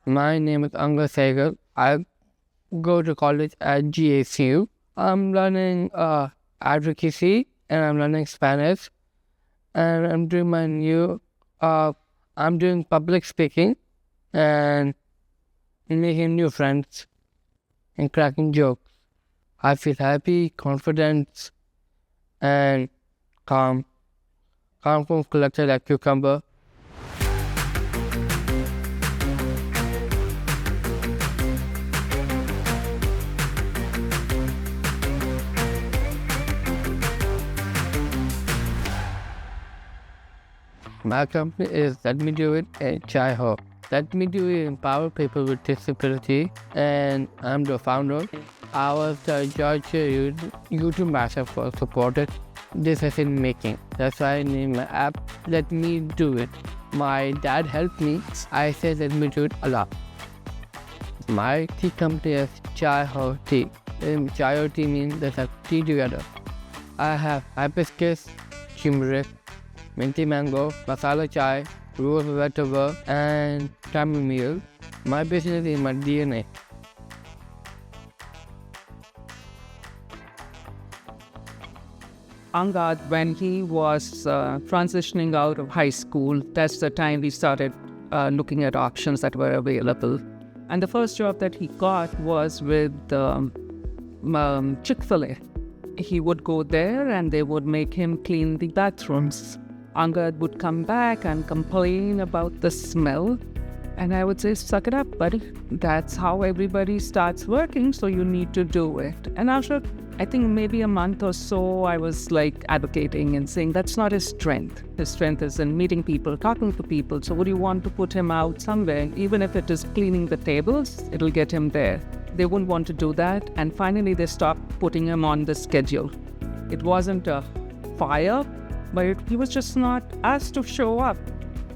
My name is Angad Sahgal. I go to college at GSU. I'm learning advocacy and I'm learning Spanish and I'm doing I'm doing public speaking and making new friends and cracking jokes. I feel happy, confident, and calm. Calm, cool, collected like cucumber. My company is Let Me Do It and Chai Ho. Let Me Do It empower people with disability, and I'm the founder. I was the Georgia YouTube master for supported decision making. That's why I named my app Let Me Do It. My dad helped me. I said Let Me Do It a lot. My tea company is Chai Ho Tea. Chai Ho Tea means there's a tea together. I have hibiscus, turmeric, minty mango, masala chai, rose vegetable, and chamomile. My business is my DNA. Angad, when he was transitioning out of high school, that's the time we started looking at options that were available. And the first job that he got was with Chick-fil-A. He would go there and they would make him clean the bathrooms. Angad would come back and complain about the smell. And I would say, suck it up, buddy. That's how everybody starts working, so you need to do it. And after, I think maybe a month or so, I was like advocating and saying that's not his strength. His strength is in meeting people, talking to people. So would you want to put him out somewhere? Even if it is cleaning the tables, it'll get him there. They wouldn't want to do that. And finally, they stopped putting him on the schedule. It wasn't a fire, but he was just not asked to show up.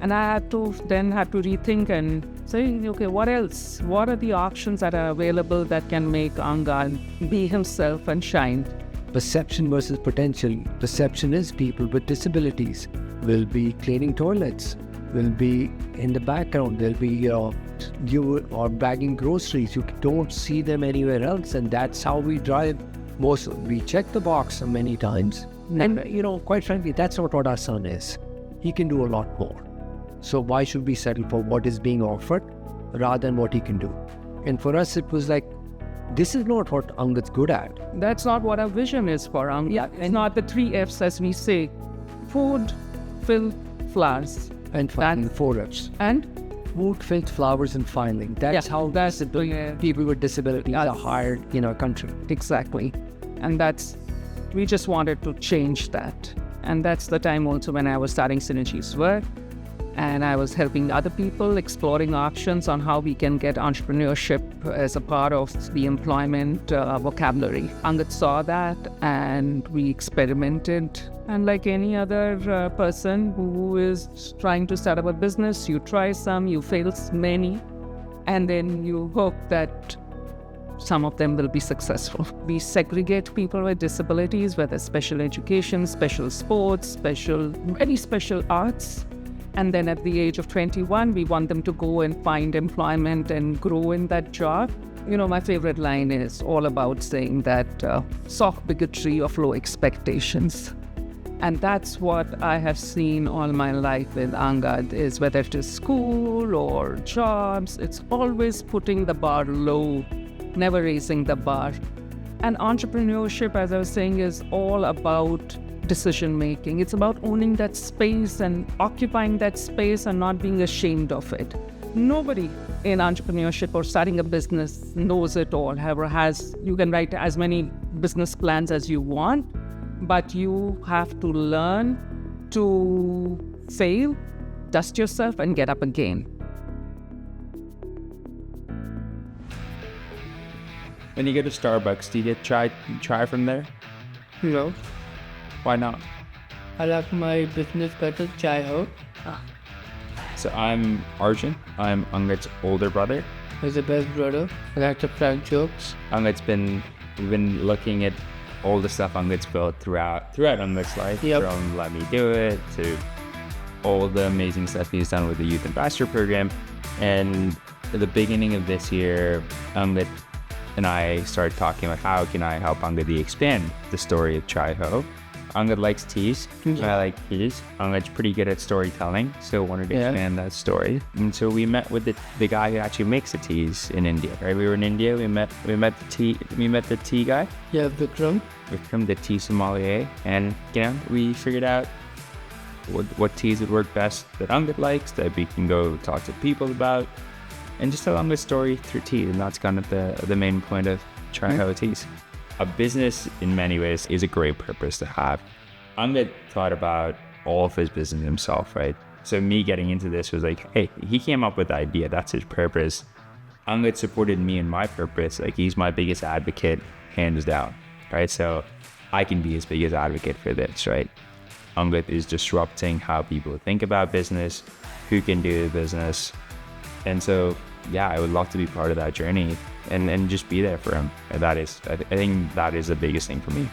And I had to rethink and say, okay, what else? What are the options that are available that can make Angad be himself and shine? Perception versus potential. Perception is people with disabilities will be cleaning toilets, will be in the background, they'll be you are bagging groceries. You don't see them anywhere else, and that's how we drive most. We check the box many times, and quite frankly, that's not what our son is. He can do a lot more. So why should we settle for what is being offered rather than what he can do? And for us, it was like, this is not what Angad's good at. That's not what our vision is for Angad. Yeah, it's not the 3 Fs as we say. Food, filth, flowers. And filing 4 Fs. And? Food, filth, flowers, and filing. That's how people with disabilities are hired in our country. Exactly. And we just wanted to change that. And that's the time also when I was starting Synergy's work. And I was helping other people, exploring options on how we can get entrepreneurship as a part of the employment vocabulary. Angad saw that and we experimented. And like any other person who is trying to start up a business, you try some, you fail many, and then you hope that some of them will be successful. We segregate people with disabilities, whether special education, special sports, any special arts. And then at the age of 21, we want them to go and find employment and grow in that job. My favorite line is all about saying that soft bigotry of low expectations. And that's what I have seen all my life with Angad, is whether it is school or jobs, it's always putting the bar low, never raising the bar. And entrepreneurship, as I was saying, is all about decision making. It's about owning that space and occupying that space and not being ashamed of it. Nobody in entrepreneurship or starting a business knows it all. You can write as many business plans as you want, but you have to learn to fail, dust yourself, and get up again. When you go to Starbucks, do you get try from there? No. Why not? I like my business better, Chai Ho. So I'm Arjun. I'm Angad's older brother. He's the best brother. I like to crack jokes. We've been looking at all the stuff Angad's built throughout Angad's life. Yep. From Let Me Do It to all the amazing stuff he's done with the Youth Ambassador Program. And at the beginning of this year, Angad and I started talking about how can I help Angad expand the story of Chai Ho. Angad likes teas. I like teas. Angad's pretty good at storytelling, so wanted to expand that story. And so we met with the guy who actually makes the teas in India. Right, we were in India. We met the tea guy. Yeah, Vikram. Vikram, the tea sommelier, and we figured out what teas would work best that Angad likes, that we can go talk to people about, and just tell Angad's story through tea. And that's kind of the main point of Chai Ho teas. A business, in many ways, is a great purpose to have. Angad thought about all of his business himself, right? So me getting into this was like, hey, he came up with the idea. That's his purpose. Angad supported me in my purpose. Like, he's my biggest advocate, hands down, right? So I can be his biggest advocate for this, right? Angad is disrupting how people think about business, who can do business. And so, yeah, I would love to be part of that journey and just be there for him. And I think that is the biggest thing for me.